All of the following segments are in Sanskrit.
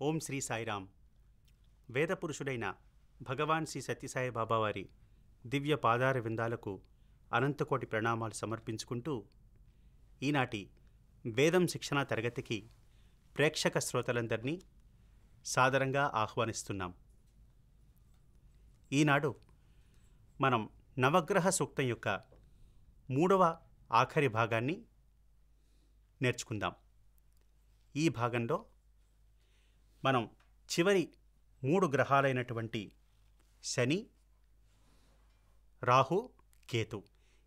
ఓం శ్రీ సాయిరామ్. వేదపురుషుడైన భగవాన్ శ్రీ సత్యసాయి బాబా వారి దివ్య పాదార విందాలకు అనంతకోటి ప్రణామాలు సమర్పించుకుంటూ ఈనాటి వేదం శిక్షణ తరగతికి ప్రేక్షక శ్రోతలందరినీ సాదరంగా ఆహ్వానిస్తున్నాం. ఈనాడు మనం నవగ్రహ సూక్తం యొక్క 3వ ఆఖరి భాగాన్ని నేర్చుకుందాం. ఈ భాగంలో మనం చివరి 3 గ్రహాలైనటువంటి శని, రాహు, కేతు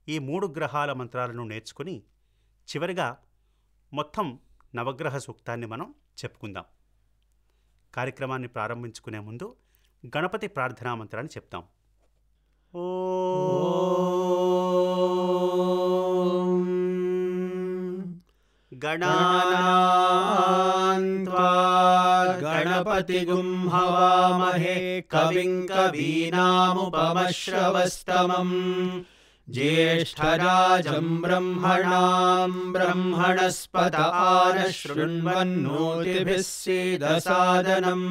ఈ 3 గ్రహాల మంత్రాలను నేర్చుకుని చివరిగా మొత్తం నవగ్రహ సూక్తాన్ని మనం చెప్పుకుందాం. కార్యక్రమాన్ని ప్రారంభించుకునే ముందు గణపతి ప్రార్థనా మంత్రాన్ని చెప్తాం. గణానాన్త్వా గణపతిగుం హవామహే కవిం కవీనాముపమశ్రవస్తమం జ్యేష్ఠరాజం బ్రహ్మణాం బ్రహ్మణస్పత ఆనశృణ్వన్నోతిభిः सीदसादनं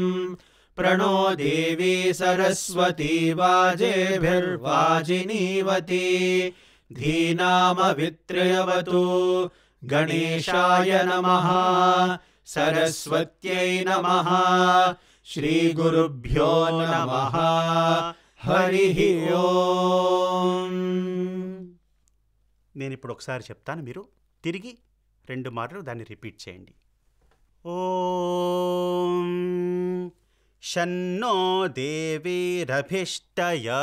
प्रणो देवी सरस्वती वाजेभिर्वाजिनीवती धीनामवित्रयवतु गणेशाय नमः सरस्वत्यै नमः श्रीगुरुभ्यो नमः हरिः ओम्. నేను ఇప్పుడు ఒకసారి చెప్తాను, మీరు తిరిగి 2 మార్లు దాన్ని రిపీట్ చేయండి. ఓం శన్నో దేవీరభిష్టయా.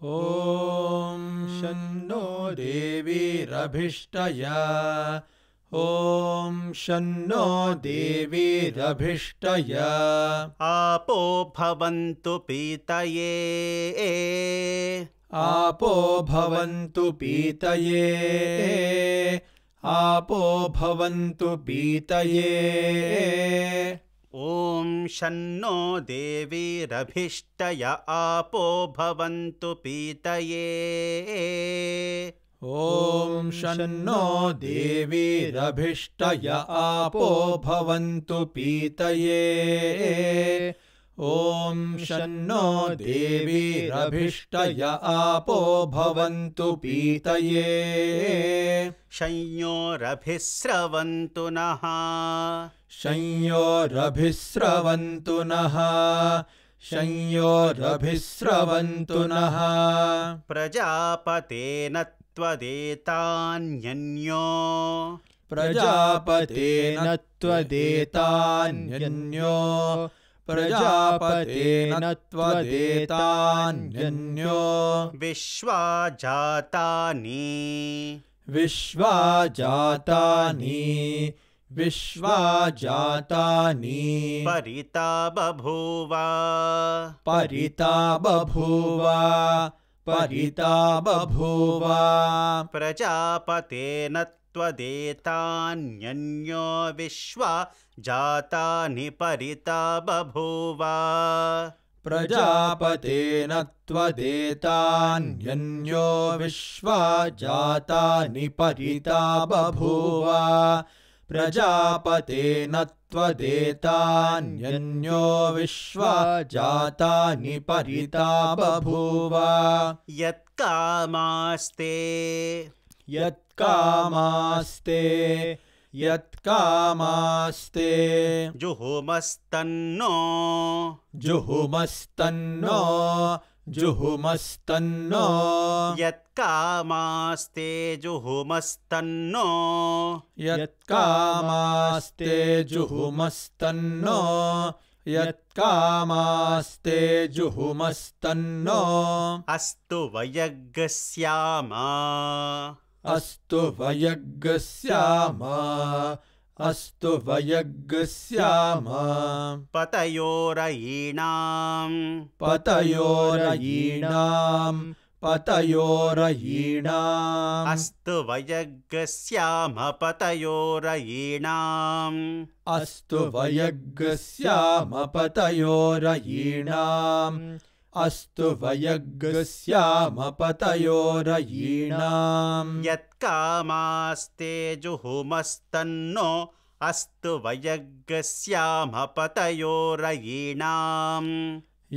ఓం శన్నో దేవీరభిష్టయా. ఓం శన్నో దేవీరభిష్టయా. ఆపో భవంతు పీతయే. आपो भवन्तु पीतये. आपो भवन्तु पीतये. ఓం శన్నో దేవీరభిష్టయ आपो భవంతు పీతయే. ఓం శన్నో దేవీరభిష్టయ आपो भवन्तु पीतये. ఓం శన్నో దేవీరభిష్టయ आपो भवन्तु पीतये. సంయోరభిస్రవంతు నః. సంయోరభిస్రవంతు నః. సంయోరభిస్రవంతు నః. ప్రజాపతేన త్వదేతాన్యన్యో. ప్రజాపతేన త్వదేతాన్యన్యో. ప్రజాపతేన త్వదేతాన్యన్యో. విశ్వాజాతాని. విశ్వాజాతాని. విశ్వాజాతాని. పరితా బభూవ. పరితా బభూవ. పరితా బభూవ. ప్రజాపతేన త్వదేతాన్యన్యో విశ్వాజాతాని పరితా బభూవ. ప్రజాపతేన త్వదేతాన్యన్యో విశ్వాజాతాని పరితా బభూవ. ప్రజాపతేన త్వదేతాన్యన్యో విశ్వాజాతాని పరితా బభూవ. యత్కామాస్తే. యత్కామాస్తే. యత్కామాస్తే. జుహుమస్తన్నో. జుహుమస్తన్నో. జుహుమస్తన్నో. యత్కామాస్తే జుహుమస్తన్నో. యత్కామాస్తే జుహుమస్తన్నో. యత్కామాస్తే జుహుమస్తన్నో. అస్తు వయగ్గస్యామా. అస్తు వయగ్గస్యామా. అస్తు వయగ్గస్యామా. పతయోరయీణాం. పతయోరయీణాం. పతయోరయీణాం. అస్తు వయగ్గస్యామ పతయోరయీణాం. అస్తు వయగ్గస్యామ పతయోరయీణాం. అస్తు వయగ్గస్యామ పతయోరయీణాం. యత్కామాస్తే జుహుమస్తన్నో अस्तु वयग्स्यामपतयोरयीणाम्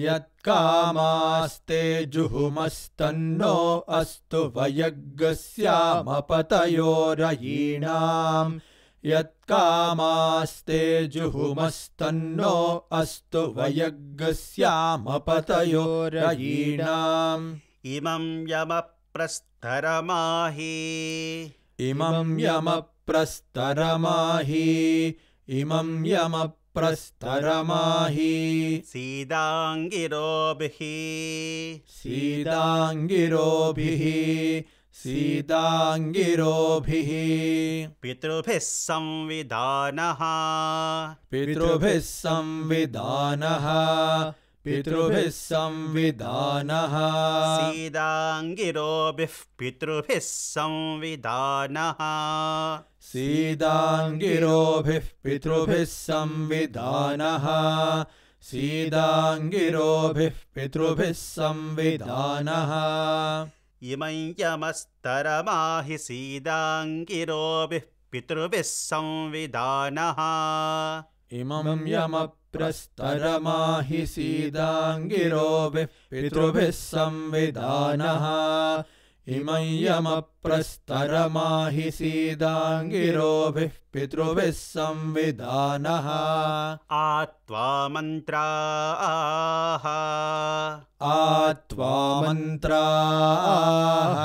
यत्कामास्ते जुहुमस्तन्नो अस्तु वयग्स्यामपतयोरयीणाम् यत्कामास्ते जुहुमस्तन्नो अस्तु वयग्स्यामपतयोरयीणाम् इमं यमप्रस्तरमाहि इमं यमप्रस्तरमाहि इमं यमप्रस्तरमाहि सीदाङ्गिरोभिः सीदाङ्गिरोभिः सीदाङ्गिरोभिः पितृभिः संविधानः पितृभिः संविधानः पितृभिः संविधानः सीदाङ्गिरोभिः पितृभिः संविधानः सीदाङ्गिरोभिः पितृभिः संविधानः सीदाङ्गिरोभिः पितृभिः संविधानः इमं यमस्तरमाहि सीदाङ्गिरोभिः पितृभिः संविधानः इमं यमप्रस्तरमाहि सीदाङ्गिरोभिः पितृभिः संविधानः इमं यमप्रस्तरमाहि सीदाङ्गिरोभिः पितृभिः संविधानः आत्वा मन्त्राः आत्वा मन्त्राः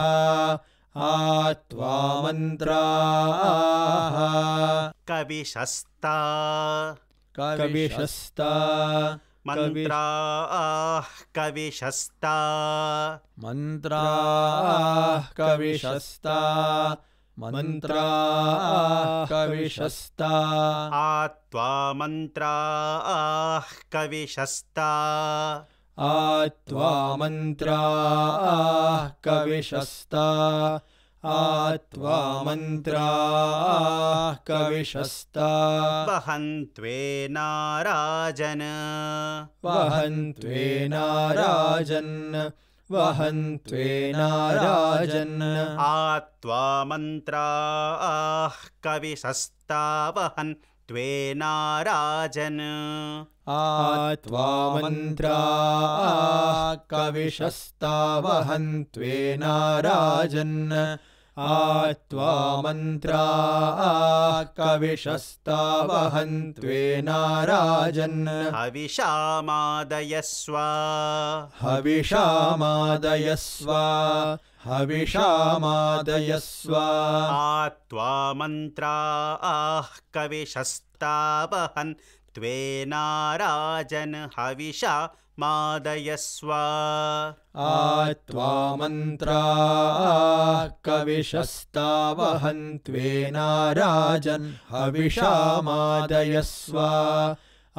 आत्वा मन्त्राः कविशस्ता कविशस्ता मन्त्राः कविशस्ता मन्त्राः कविशस्ता मन्त्राः कविशस्ता आत्वा मन्त्राः कविशस्ता आत्वा मन्त्राः कविशस्ता आत्वा मन्त्राः कविशस्ता वहन्त्वेनाराजन् वहन्त्वेनाराजन् वहन्त्वेनाराजन् आत्वा मन्त्राः कविशस्ता वहन्त्वेनाराजन् आत्वा मन्त्राः कविशस्ता वहन्त्वेनाराजन् आत्वा मन्त्राः कविशस्ता वहन्त्वेनाराजन् हविषामादयस्व हविषामादयस्व हविषामादयस्व आत्वा मन्त्राः कविशस्ता वहन्त्वेनाराजन् हविषामादयस्व आत्वा मन्त्राः कविशस्ता वहन्त्वेनाराजन् हविषामादयस्व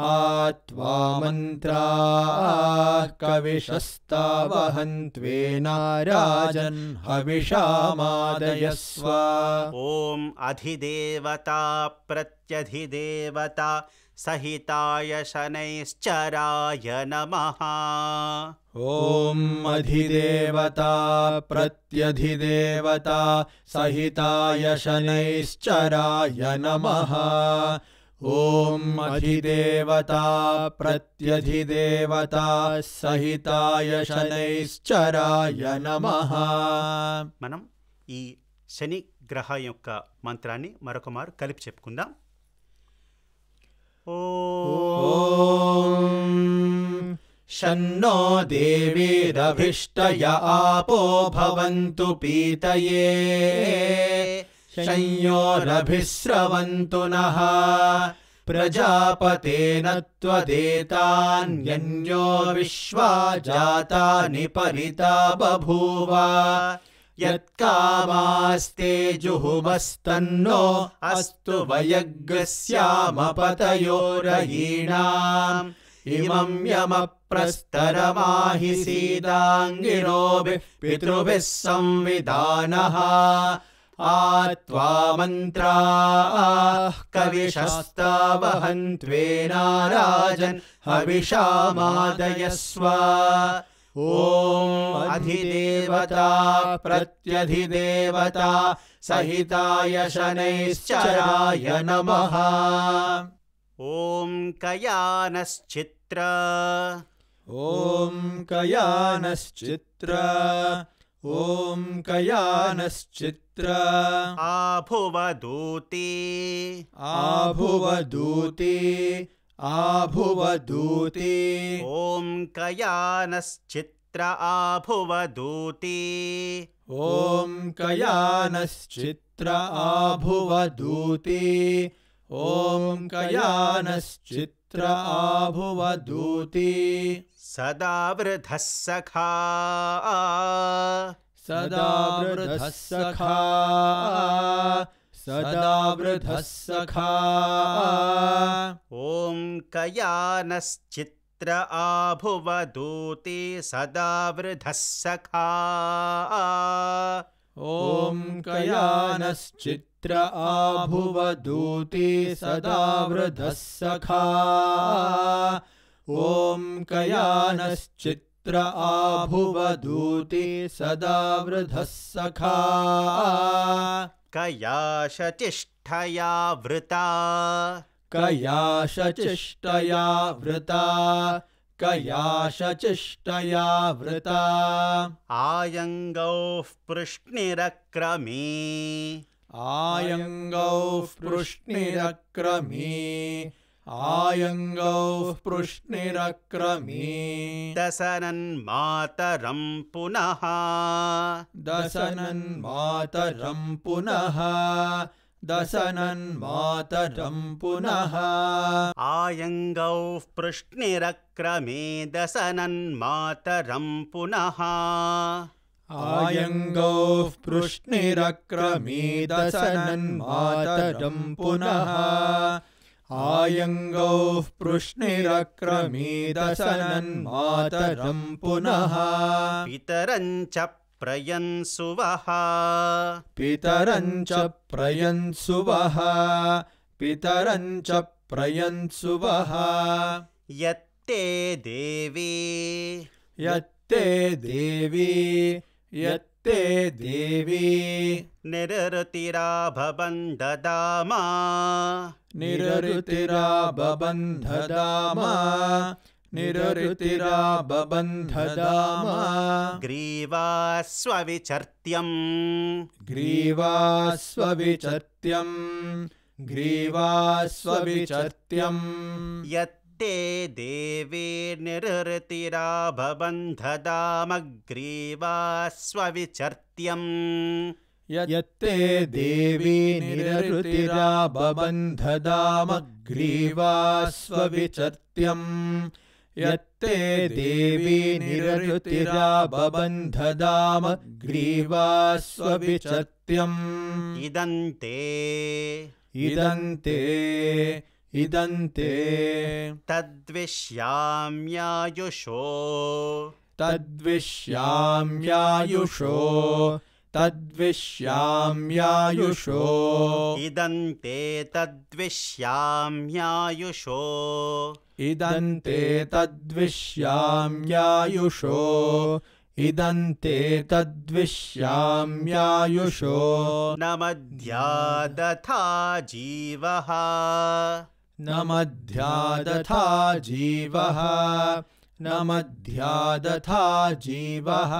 आत्वा मन्त्राः कविशस्ता वहन्त्वेनाराजन् हविषामादयस्व ॐ अधिदेवता प्रत्यधिदेवता सहिताय शनैश्चराय नमः ॐ अधिदेवता प्रत्यधिदेवता सहिताय शनैश्चराय नमः ॐ अधिदेवता प्रत्यधिदेवता सहिताय शनैश्चराय नमः మనం ఈ శని గ్రహ యొక్క మంత్రాన్ని మరొక మారు కలిపి చెప్పుకుందాం. ॐ शन्नो देवीरभिष्टय आपो भवन्तु पीतये शंयोरभिस्रवन्तु नः प्रजापतेन त्वदेतान्यन्यो विश्वा जातानि परिता बभूव यत्कामास्ते जुहुमस्तन्नो अस्तु वयग्स्यामपतयोरयीणाम् इमं यमप्रस्तरमाहि सीदाङ्गिरोभिः पितृभिः संविधानः आत्वा मन्त्राः कविशस्ता वहन्त्वेनाराजन् हविषामादयस्व ॐ अधिदेवता प्रत्यधिदेवता सहिताय शनैश्चराय नमः। ॐ कयानश्चित्र ॐ कयानश्चित्र ॐ कयानश्चित्र आभुवदूती आभुवदूती आभुवदूती ॐ कयानश्चित्र आभुवदूती ॐ कयानश्चित्र आभुवदूती ॐ कयानश्चित्र आभुवदूती सदा वृधः सखा सदा वृधः सखा सदा वृधः सखा ॐ कयानश्चित्र आभुवदूती सदा वृधः सखा ॐ कयानश्चित्र आभुवदूती सदा वृधः सखा ॐ कयानश्चित्र आभुवदूती सदा वृधः सखा कयाशचिष्ठया वृता कयाशचिष्टया वृता कयाशचिष्टया वृता आयङ्गौः पृश्निरक्रमे आयङ्गौः पृश्निरक्रमे आयङ्गौः पृश्निरक्रमे दशनन्मातरं पुनः दशनन्मातरं पुनः दशनन्मातरं पुनः आयङ्गौः पृश्निरक्रमे दशनन्मातरं पुनः आयङ्गौः पृश्निरक्रमे दशनन्मातरं पुनः आयङ्गौः पृश्निरक्रमे दशनन्मातरं पुनः पितरं च प्रयन्सुवः पितरं च प्रयन्सुवः पितरं च प्रयन्सुवः यत्ते देवी यत्ते देवी यत्ते देवी निरृतिराभबन्धदाम निरृतिराबबन्धदाम निरृतिराबबन्धदाम ग्रीवास्वविचर्त्यम् ग्रीवास्वविचर्त्यम् ग्रीवास्वविचर्त्यम् यत्ते देवी निरृतिराभबन्धदाम ग्रीवास्वविचर्त्यम् यत्ते देवी निरृतिराबबन्धदाम ग्रीवास्वविचर्त्यम् यत्ते देवी निरृतिराबबन्धदाम ग्रीवास्वविचर्त्यम् इदन्ते इदन्ते इदन्ते तद्विश्याम्यायुषो तद्विश्याम्यायुषो तद्विश्याम्यायुषो इदन्ते तद्विश्याम्यायुषो इदन्ते तद्विश्याम्यायुषो इदन्ते तद्विश्याम्यायुषो न मध्यादथा जीवः न मध्यादथा जीवः न मध्यादथा जीवः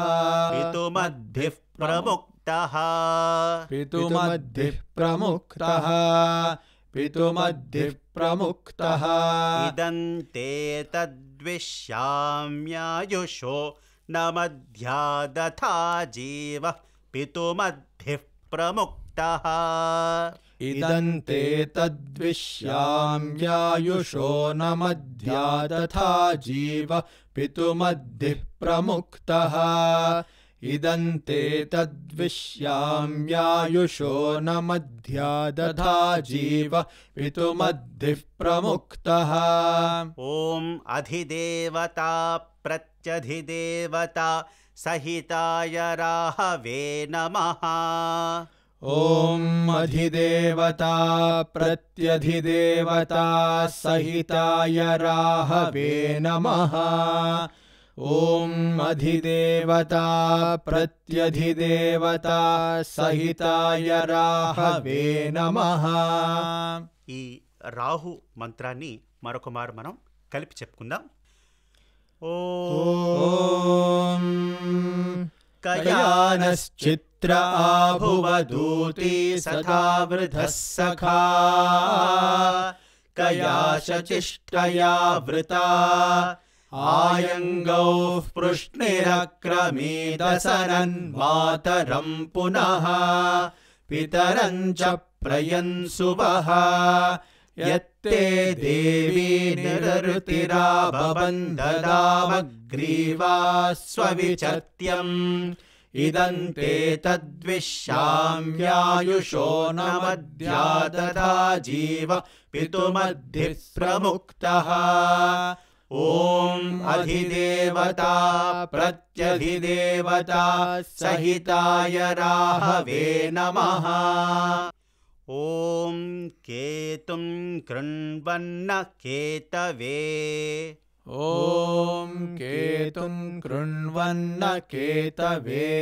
पितुमद्भिः प्रमुक्तः पितुमद्भिः प्रमुक्तः पितुमद्भिः प्रमुक्तः इदन्ते तद्विश्याम्यायुषो न मध्यादथा जीवः पितुमद्भिः प्रमुक्तः इदन्ते तद्विश्याम्यायुषो न मध्यादथा जीव पितुमद्भिः प्रमुक्तः इदन्ते तद्विश्याम्यायुषो न मध्यादथा जीव पितुमद्भिः प्रमुक्तः ॐ अधिदेवता प्रत्यधिदेवता सहिताय राहवे नमः ॐ अधिदेवता प्रत्यधिदेवता सहिताय राहवे नमः ॐ अधिदेवता प्रत्यधिदेवता सहिताय राहवे नमः। ఈ రాహు మంత్రాన్ని మరొక మారు మనం కలిపి చెప్పుకుందాం. ఓం కయానశ్చిత్ర ఆభువదూతి సదా వృధః సఖా కయాశచిష్టయా వృతా ఆయంగౌః పృష్ణిరక్రమీదసరన్మాతరం పునః పితరం చ ప్రయన్సువః యత్తే దేవీ నిరరుతిరాభవందదామగ్రీవాస్వవిచత్యం ఇదంతే తద్విశ్యామ్యాయుషో న మధ్యా తథా జీవ పితుమద్ధిః ప్రముక్తః. ఓం అధిదేవతా ప్రత్యధిదేవతా సహితాయ రాహవే నమః. ఓం కేతుం కృణ్వన్న కేతవే. ఓం కేతుం కృణ్వన్న కేతవే.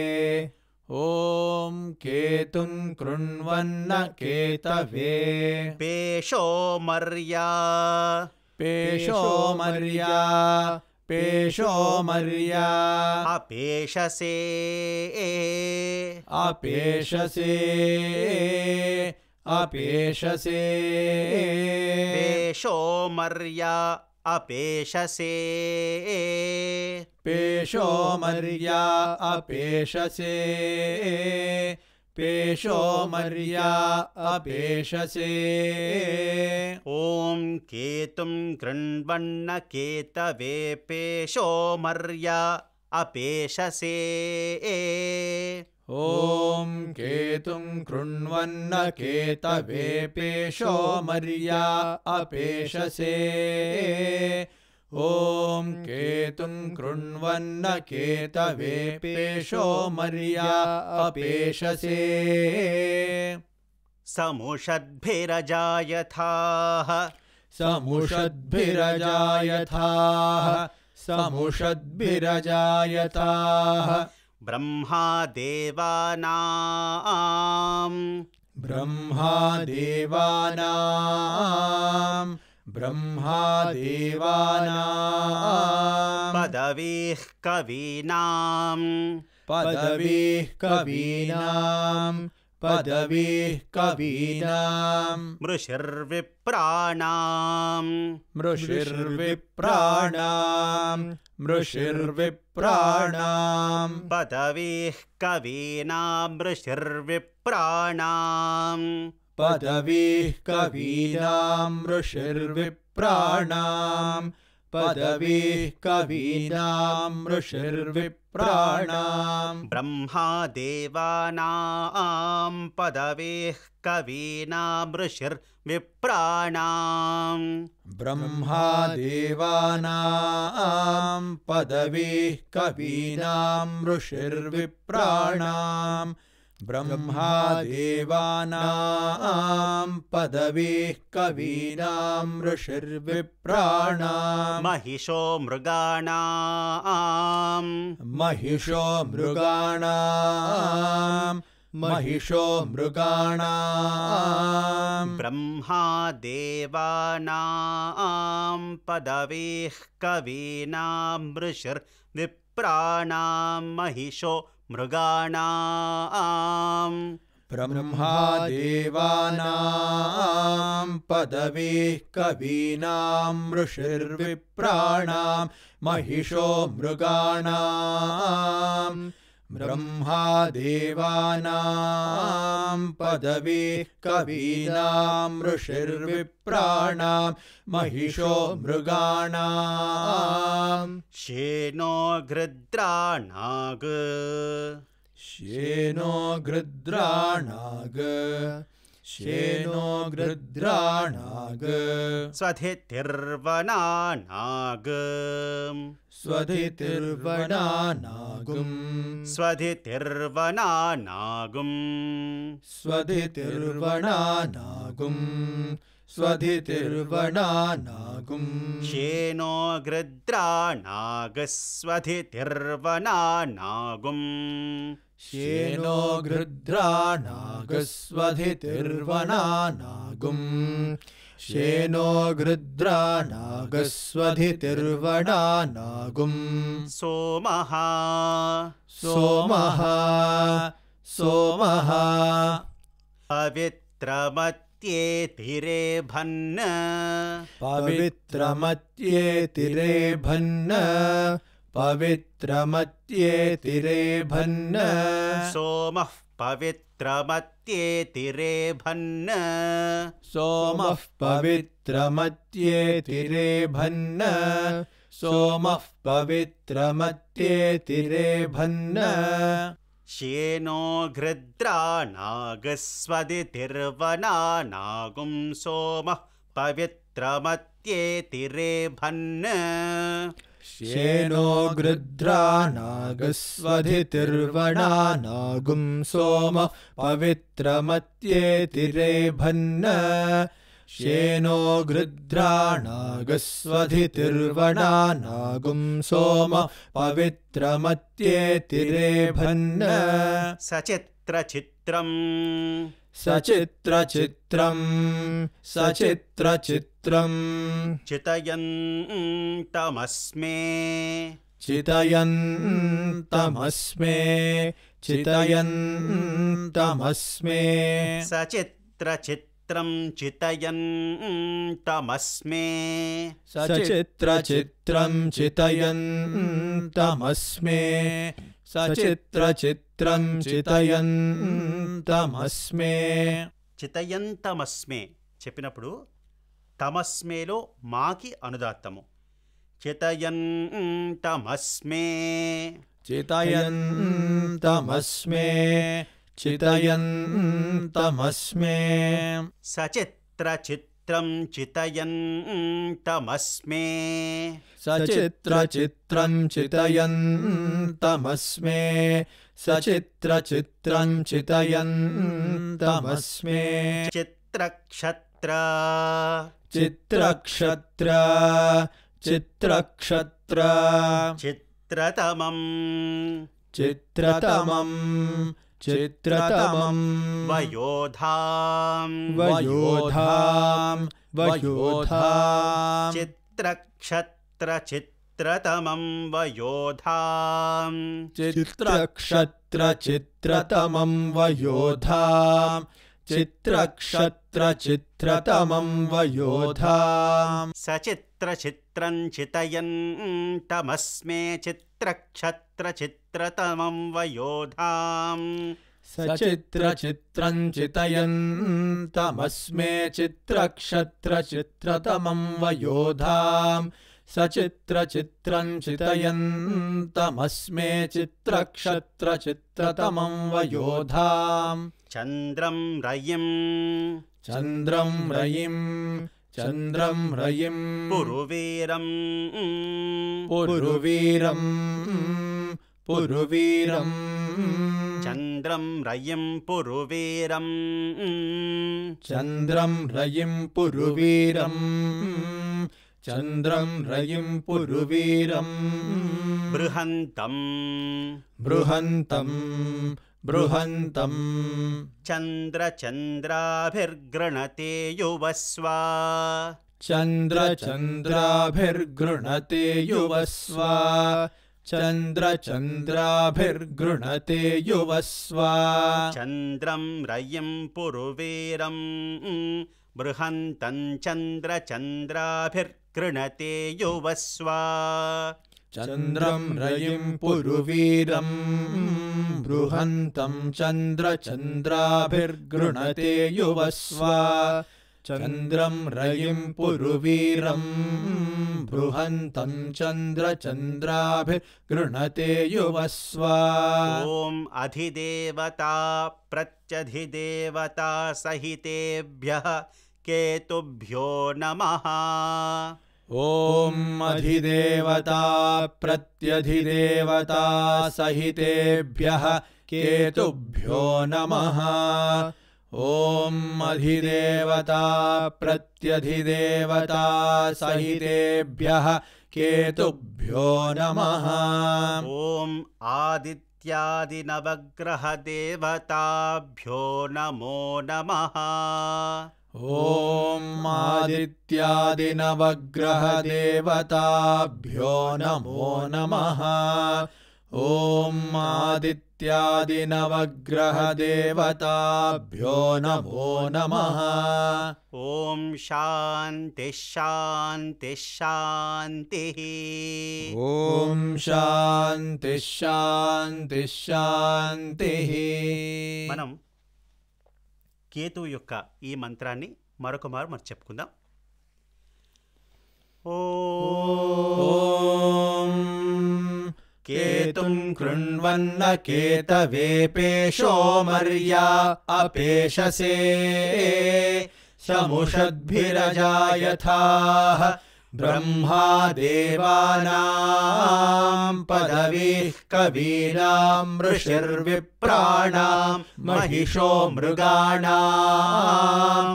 ఓం కేతుం కృణ్వన్న కేతవే. పేషోమర్యా పేషోమర్యా పేషోమర్యా అపేషసే అపేషసే అపేషసే పేషోమర్యా అపేషసే పేషోమర్యా అపేషసే పేషోమర్యా అపేషసే. ఓం కేతుం కృణ్వన్న కేతవే పేషోమర్యా అపేషసే. ఓం కేతుం కృణ్వన్న కేతవే పేషోమర్యా అపేషసే. ఓం కేతుం కృణ్వన్న కేతవే పేషోమర్యా అపేషసే. సముషద్భిరజాయథాః సముషద్భిరజాయథాః సముషద్భిరజాయథాః బ్రహ్మాదేవానాం బ్రహ్మాదేవానాం బ్రహ్మాదేవానాం పదవీః కవీనాం పదవీః కవీనాం పదవీః కవీనాం మృషిర్విప్రాణాం మృషిర్విప్రాణాం మృషిర్విప్రాణాం పదవీః కవీనాం మృషిర్విప్రాణాం పదవీః కవీనాం మృషిర్విప్రాణాం పదవీః కవీనాం మృషిర్విప్రాణాం బ్రహ్మాదేవానాం పదవీః కవీనాం మృషిర్విప్రాణాం బ్రహ్మాదేవానాం పదవీః కవీనాం మృషిర్విప్రాణాం బ్రహ్మాదేవానాం పదవీః కవీనాం మృషిర్విప్రాణాం మహిషో మృగాణాం మహిషో మృగాణాం మహిషో మృగాణాం బ్రహ్మాదేవానాం పదవీః కవీనాం మృషిర్విప్రాణాం మహిషో మృగాణాం బ్రహ్మాదేవానాం పదవీః కవీనాం మృషిర్విప్రాణాం మహిషో మృగాణాం బ్రహ్మాదేవానాం పదవీః కవీనాం మృషిర్విప్రాణాం మహిషో మృగాణాం శేనో గృద్రాణాగ్ శేనో గృద్రాణాగ్ శేనో గృద్రాణాగ్ స్వధితిర్వనానాగ్ స్వధితిర్వనానాగుం స్వధితిర్వనానాగుం స్వధితిర్వనానాగుం स्वधितिर्वनानागुम् शेनो गृध्राणागस्वधितिर्वनानागुम् शेनो गृध्राणागस्वधितिर्वनानागुम् शेनो गृध्राणागस्वधितिर्वनानागुम् सोमः सोमः सोमः पवित्रमत्येतिरेभन् पवित्रमत्येतिरेभन् पवित्रमत्येतिरेभन् सोमः पवित्रमत्येतिरेभन् सोमः पवित्रमत्येतिरेभन् सोमः पवित्रमत्येतिरेभन् शेनो गृध्राणागस्वधितिर्वनानागुं सोमः पवित्रमत्येतिरेभन् शेनो गृध्राणागस्वधितिर्वनानागुं सोमः पवित्रमत्येतिरेभन् शेनो गृध्राणागस्वधितिर्वनानागुं सोमः पवित्रमत्येतिरेभन् सचित्रचित्रम् सचित्रचित्रं सचित्रचित्रं चितयन्तमस्मे चितयन्तमस्मे चितयन्तमस्मे सचित्रचित्रं चितयन्तमस्मे सचित्रचित्रं चितयन्तमस्मे सचित्रचित्रं चितयन्तमस्मे చితయంతమస్మే చెప్పినప్పుడు తమస్మేలో మాకి అనుదాత్తము చితయంతమస్మే चितयन्तमस्मे चितयन्तमस्मे సచిత్రచిత్రం చితయంతమస్మే सचित्रचित्रं चितयन्तमस्मे सचित्रचित्रं चितयन्तमस्मे చిత్రక్షత్ర चित्रक्षत्र चित्रक्षत्र చిత్రతమం चित्रतमं चित्रतमं వయోధాం वयोधां वयोधां చిత్రక్షత్ర చిత్రతమం వయోధాం चित्रक्षत्र चित्रतमं वयोधां चित्रक्षत्र चित्रतमं वयोधां సచిత్రచిత్రం చితయంతమస్మే చిత్రక్షత్ర చిత్రతమం వయోధాం सचित्रचित्रं चितयन्तमस्मे चित्रक्षत्र चित्रतमं वयोधां सचित्रचित्रं चितयन्तमस्मे चित्रक्षत्र चित्रतमं वयोधां చంద్రం రయిం चन्द्रं रयिं चन्द्रं रयिं పురువీరం पुरुवीरं पुरुवीरं చంద్రం రయిం పురువీరం चन्द्रं रयिं पुरुवीरं चन्द्रं रयिं पुरुवीरं బృహంతం बृहन्तं बृहन्तं చంద్రచంద్రాభిర్గృణతే యువస్వ चन्द्रचन्द्राभिर्गृणते युवस्व चन्द्रचन्द्राभिर्गृणते युवस्व చంద్రం రయిం పురువీరం బృహంతం చంద్రచంద్రాభిర్గృణతే యువస్వ चन्द्रं रयिं पुरुवीरं बृहन्तं चन्द्रचन्द्राभिर्गृणते युवस्व चन्द्रं रयिं पुरुवीरं बृहन्तं चन्द्रचन्द्राभिर्गृणते युवस्व ఓం అధిదేవతా ప్రత్యధిదేవతా సహితేభ్యః కేతుభ్యో నమః ॐ अधिदेवता प्रत्यधिदेवता सहितेभ्यः केतुभ्यो नमः ॐ अधिदेवता प्रत्यधिदेवता सहितेभ्यः केतुभ्यो नमः। ॐ आदित्यादिनवग्रहदेवताभ्यो नमो नमः। ॐ आदित्यादिनवग्रहदेवताभ्यो नमो नमः। ॐ आदित्यादिनवग्रहदेवताभ्यो नमो नमः। ॐ शान्तिः शान्तिः शान्तिः। ॐ शान्तिः शान्तिः शान्तिः। మనం కేతు యొక్క ఈ మంత్రాన్ని మరొక మారు మనం చెప్పుకుందాం. ॐ केतुं कृण्वन्न केतवेपेशो मर्या अपेशसे शमुषद्भिरजायथाः ब्रह्मा देवानां पदवीः कवीनां ऋषिर्विप्राणां महिषो मृगाणां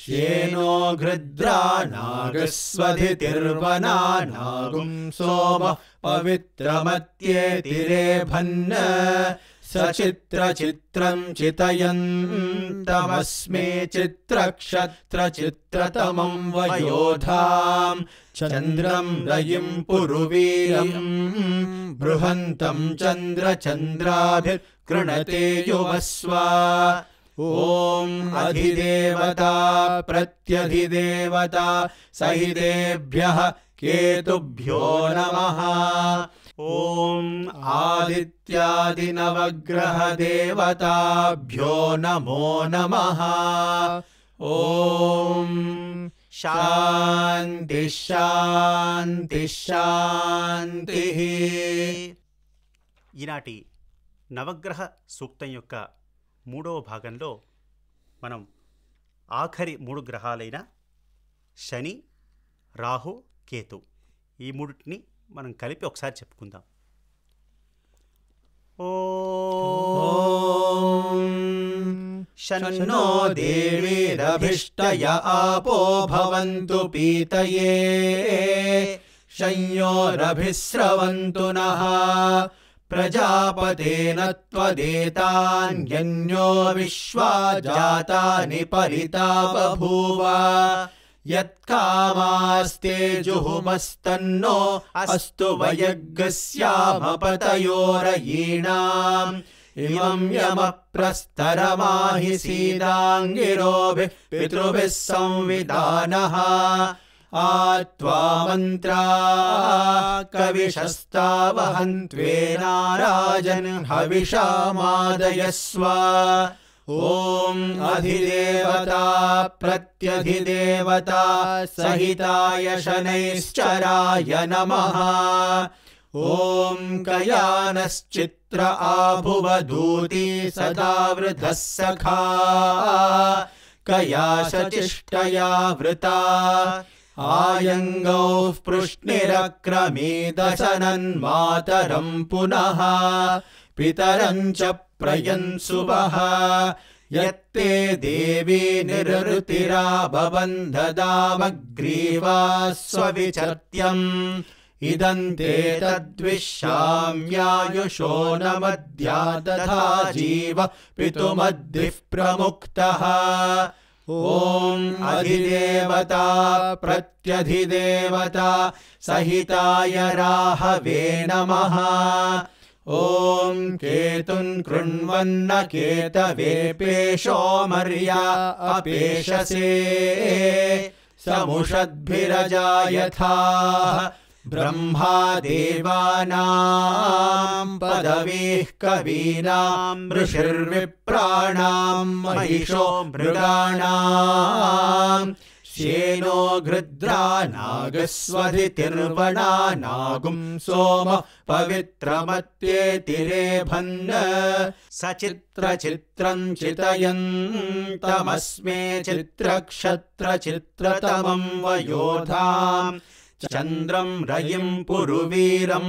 श्येनो घृद्रा नागस्वधितिर्वना नागुं सोमः पवित्रमत्येतिरेभन् सचित्रचित्रं चितयन्तमस्मे चित्रक्षत्रचित्रतमं वयोधां चन्द्रं रयिं पुरुवीरं बृहन्तं चन्द्रचन्द्राभिर्गृणते युवस्व। ॐ अधिदेवता प्रत्यधिदेवता सहितेभ्यः केतुभ्यो नमः। ॐ आदित्यादिनवग्रहदेवताभ्यो नमो नमः। ॐ शान्तिः शान्तिः शान्तिः। ఈనాటి నవగ్రహ సూక్తం యొక్క 3వ భాగంలో మనం ఆఖరి 3 గ్రహాలైన శని, రాహు, కేతు ఈ మూడిటిని మనం కలిపి ఒకసారి చెప్పుకుందాం. ఓం శన్నో దేవీరభిష్టయ ఆపో భవంతు పీతయే శయ్యోరభిస్రవంతు నః ప్రజాపతేన త్వదేతాన్యన్యో విశ్వా జాతాని పరితా బభూవ యత్కామాస్తే జుహుమస్తన్నో అస్తు వయగ్గస్యామపతయోరయీణాం ఇమం యమప్రస్తరమాహి సీదాంగిరోభిః పితృభిः సంవిధానః आत्वा मन्त्रा कविशस्तावहन्त्वेनाराजन् हविषामादयस्व। ॐ अधिदेवता प्रत्यधिदेवता सहिताय शनैश्चराय नमः। ॐ कयानश्चित्र आभुवदूती सदावृतः सखा कयाशचिष्टया वृता आयङ्गौः पृश्निरक्रमेदशनन्मातरं पुनः पितरं च प्रयन्सुवः यत्ते देवी निरृतिराबबन्धदामग्रीवा स्वविचर्त्यम् इदं ते तद्विश्याम्यायुषो न मद्या तथा जीव पितुमद्भिः प्रमुक्तः। ॐ अधिदेवता प्रत्यधिदेवता सहिताय राहवे नमः। ॐ केतुं कृण्वन्न केतवेपेशो मर्या अपेशसे समुषद्भिरजायथाः ब्रह्मा देवानां पदवीः कवीनां ऋषिर्विप्राणां महिषो मृगाणां श्येनो घृद्रा नागस्वधितिर्वना नागुं सोमः पवित्रमत्येतिरेभन् सचित्रचित्रं चितयन्तमस्मे चित्रक्षत्रचित्रतमं वयोधां चन्द्रं रयिं पुरुवीरं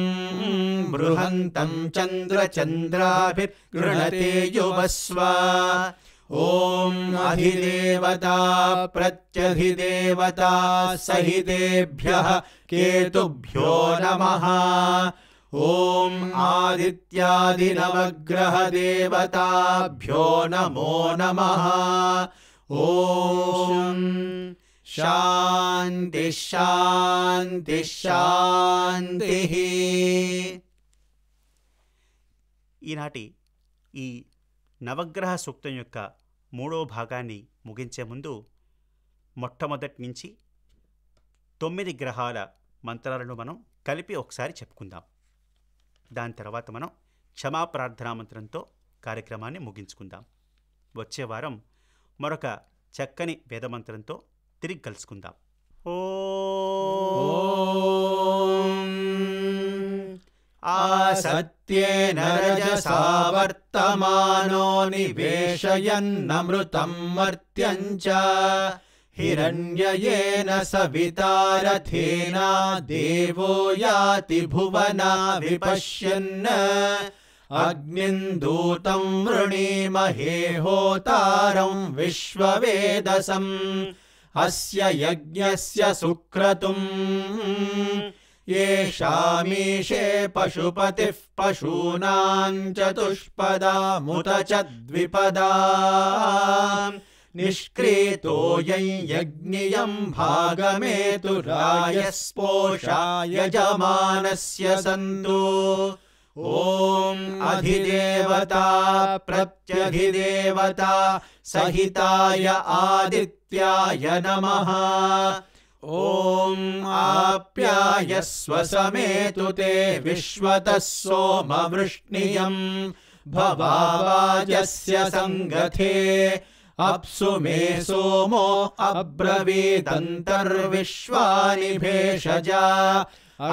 बृहन्तं चन्द्रचन्द्राभिर्गृणते युवस्व। ॐ अधिदेवता प्रत्यधिदेवता सहितेभ्यः केतुभ्यो नमः। ॐ आदित्यादिनवग्रहदेवताभ्यो नमो नमः। ॐ शान्ति शान्ति शान्तिः। ఈనాటి ఈ నవగ్రహ సూక్తం యొక్క 3వ భాగాన్ని ముగించే ముందు మొట్టమొదటి నుంచి 9 గ్రహాల మంత్రాలను మనం కలిపి ఒకసారి చెప్పుకుందాం. దాని తర్వాత మనం క్షమా ప్రార్థనా మంత్రంతో కార్యక్రమాన్ని ముగించుకుందాం. వచ్చే వారం మరొక చక్కని వేదమంత్రంతో తిరిగి కలుసుకుందాం. आसत्येन रजसा वर्तमानो निवेशयन्नमृतं मर्त्यं च हिरण्ययेन सविता रथेना देवो याति भुवना विपश्यन् अग्निं दूतं वृणीमहे होतारं विश्ववेदसम् अस्य यज्ञस्य सुक्रतुम् येषामीशे पशुपतिः पशूनां चतुष्पदामुत च द्विपदा निष्क्रीतो यं यज्ञियं भागमेतु रायस्पोषा यजमानस्य सन्तु। ॐ अधिदेवता प्रत्यधिदेवता सहिताय आदित्याय नमः। ॐ आप्यायस्व समेतु ते विश्वतः सोमवृष्णियं भवावाजस्य संगथे अप्सु मे सोमो अब्रवीदन्तर्विश्वानि भेषजा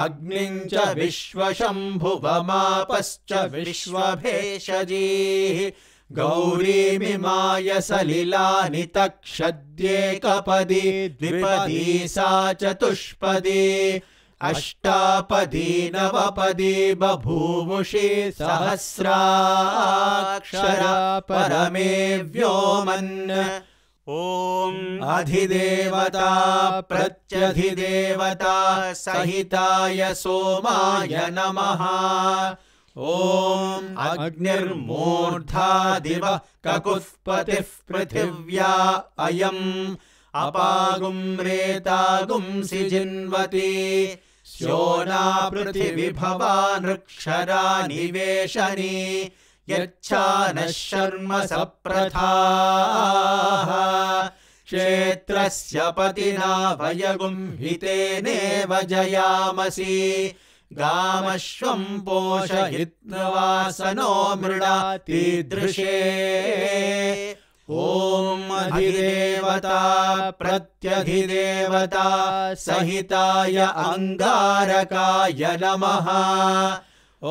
अग्निं च विश्वशम्भुवमापश्च विश्वभेषजीः गौरीमिमाय सलिलानि तक्षद्येकपदी द्विपदी सा चतुष्पदी अष्टापदी नवपदी बभूवुषि सहस्राक्षरा परमे व्योमन्। ॐ अधिदेवता प्रत्यधिदेवता सहिताय सोमाय नमः। ॐ अग्निर्मूर्धा दिवः ककुःपतिः पृथिव्या अयम् अपागुं रेतागुंसि जिन्वति स्योना पृथिविभवा नृक्षरा निवेशनी यच्छानः शर्म सप्रथाः क्षेत्रस्य पतिना वयगुं हितेनेव जयामसि गामश्वं पोषयित्वासनो मृडातिदृशे। ॐ अधिदेवता प्रत्यधिदेवता सहिताय अंगारकाय नमः। ॐ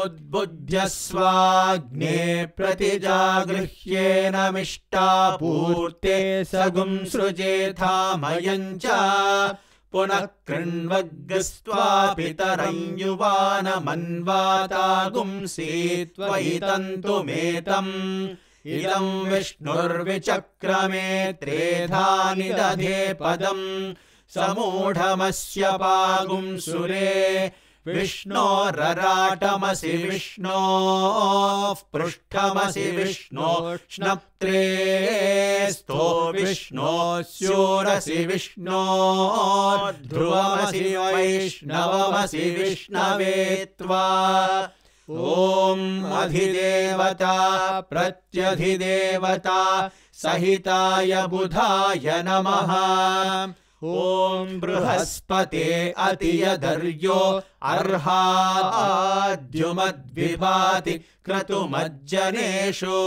उद्बुध्यस्वाग्ने प्रतिजागृह्येन मिष्टापूर्ते सगुं सृजेथामयं च पुनः कृण्वग्स्त्वा पितरं युवानमन्वातागुंसि त्वयि तन्तुमेतम् इदं विष्णुर्विचक्रमे त्रेधा निदधे पदं समूढमस्य पागुंसुरे विष्णोरराटमसि विष्णोः पृष्ठमसि विष्णोष्णप्त्रे स्थो विष्णोस्योरसि विष्णोर्ध्रुवमसि वैष्णवमसि विष्णवे त्वा। ॐ अधिदेवता प्रत्यधिदेवता सहिताय बुधाय नमः। ॐ बृहस्पते अतियदर्यो अर्हाद्युमद्विभाति क्रतुमज्जनेषु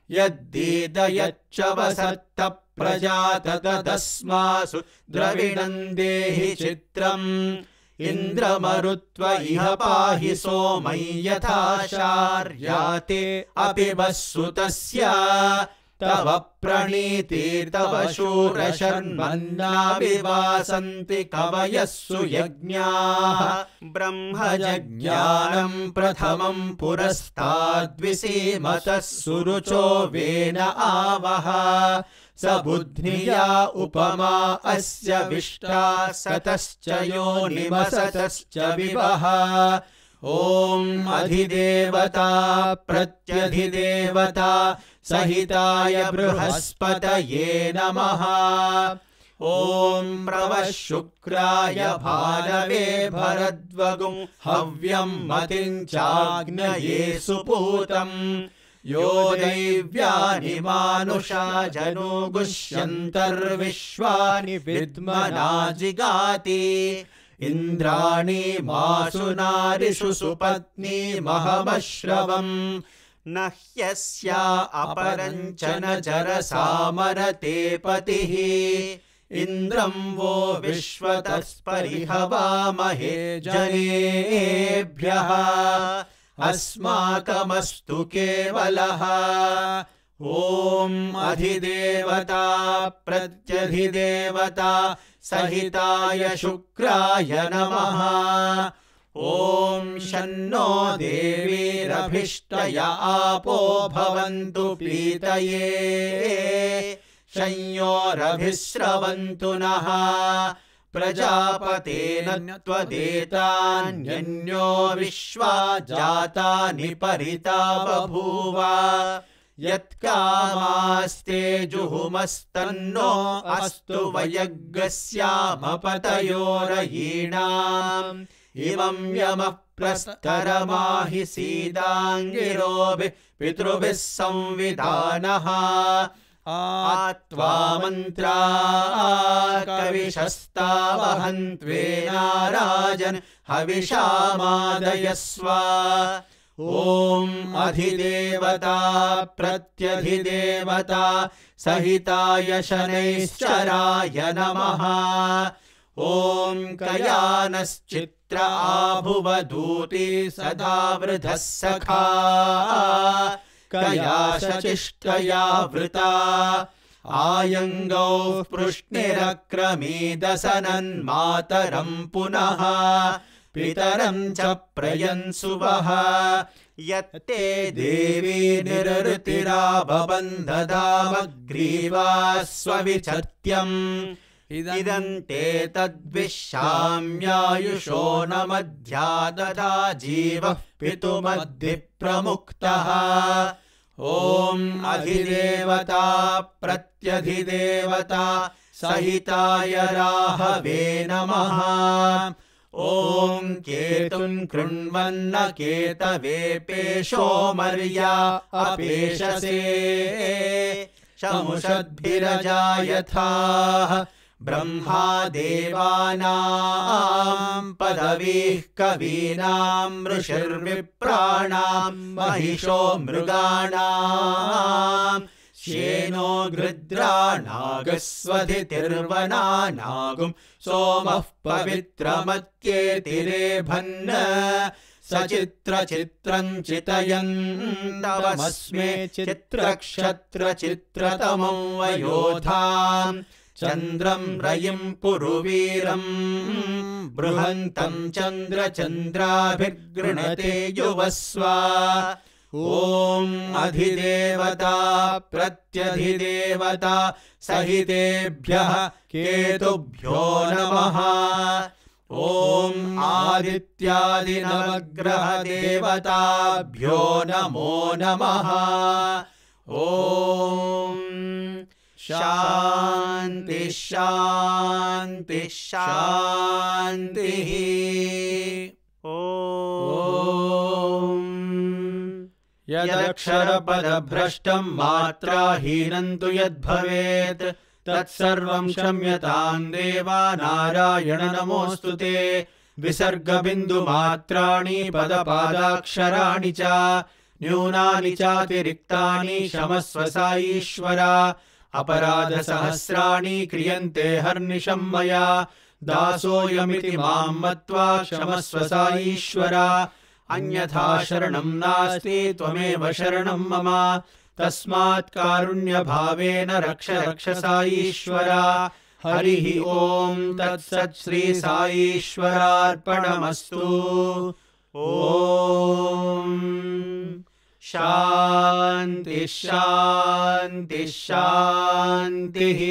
यद्दीदयच्च वसत्त प्रजात तदस्मासु द्रविणं देहि चित्रम् इन्द्रमरुत्व इह पाहि सोमै यथा शार्याते अपि वस्सुतस्य तव प्रणीतिर्तव शूरशर्मन्ना विवासन्ति कवयः सुयज्ञाः ब्रह्मजज्ञानम् प्रथमम् पुरस्ताद्विसीमतः सुरुचो वेन आवह स बुद्ध्या उपमा अस्य विष्टा सतश्च योनिमसतश्च विवह ॐ अधिदेवता प्रत्यधिदेवता सहिताय बृहस्पतये नमः ॐ प्रवः शुक्राय भानवे भरद्वगुं हव्यं मतिं चाग्नये सुपूतम् यो दैव्यानि मानुषा जनो गुष्यन्तर्विश्वानि विद्मना जिगाति इन्द्राणि मासु नारिषु सुपत्नी महमश्रवम् न ह्यस्या अपरञ्चन जरसामरते पतिः इन्द्रं वो विश्वतः परिहवामहे जनेभ्यः अस्माकमस्तु केवलः ॐ अधिदेवता प्रत्यधिदेवता सहिताय शुक्राय नमः ॐ शन्नो देवीरभिष्टय आपो भवन्तु पीतये शंयोरभिस्रवन्तु नः प्रजापतेन त्वदेतान्यन्यो विश्वा जातानि परिता बभूव यत्कामास्ते जुहुमस्तन्नो अस्तु वयग्स्यामपतयोरयीणाम् इमं यमः प्रस्तरमाहि सीदाङ्गिरोभिः पितृभिः संविधानः आत्वा मन्त्रा कविशस्तावहन्त्वेनाराजन् हविषामादयस्व ॐ अधिदेवता प्रत्यधिदेवता सहिताय शनैश्चराय नमः ॐ कयानश्चित्र आभुवदूती सदा वृधः सखा कयाशचिष्टया वृता आयङ्गौ पृष्णिरक्रमीदसनन्मातरं पुनः पितरं च प्रयन्सुवः यत्ते देवी निरृतिराभवन्दधामग्रीवा स्वविचत्यम् इदन्ते तद्विश्याम्यायुषो न मध्या ददा जीवः पितुमद्धिः प्रमुक्तः ॐ अधिदेवता प्रत्यधिदेवता सहिताय राहवे नमः ॐ केतुं कृण्वन्न केतवे पेशो मर्या अपेशसे शमुषद्भिरजायथाः ब्रह्मा देवानां पदवीः कवीनां ऋषिर्विप्राणां महिषो मृगाणां श्येनो गृद्राणागस्वधितिर्वना नागुं सोमः पवित्रमत्येतिरेभन् सचित्रचित्रं चितयन्तमस्मे चित्रक्षत्रचित्रतमं वयोधाम् चन्द्रं रयिं पुरुवीरं बृहन्तं चन्द्रचन्द्राभिर्गृणते युवस्व ॐ अधिदेवता प्रत्यधिदेवता सहितेभ्यः केतुभ्यो नमः ॐ आदित्यादिनवग्रहदेवताभ्यो नमो नमः ॐ शान्ति शान्ति शान्तिः ॐ यदक्षरपदभ्रष्टं मात्राहीनं तु यद्भवेत् तत्सर्वं क्षम्यतां देवा नारायण नमोऽस्तु ते विसर्गबिन्दुमात्राणि पदपादाक्षराणि च न्यूनानि चातिरिक्तानि क्षमस्व साईश्वर अपराधसहस्राणि क्रियन्ते हर्निशं मया दासोऽयमिति मां मत्वा क्षमस्व साईश्वर अन्यथा शरणं नास्ति त्वमेव शरणं मम तस्मात् कारुण्यभावेन रक्ष रक्ष साईश्वर। हरिः ॐ तत्सत् श्री साईश्वरार्पणमस्तु। ॐ शान्ति शान्ति शान्तिः।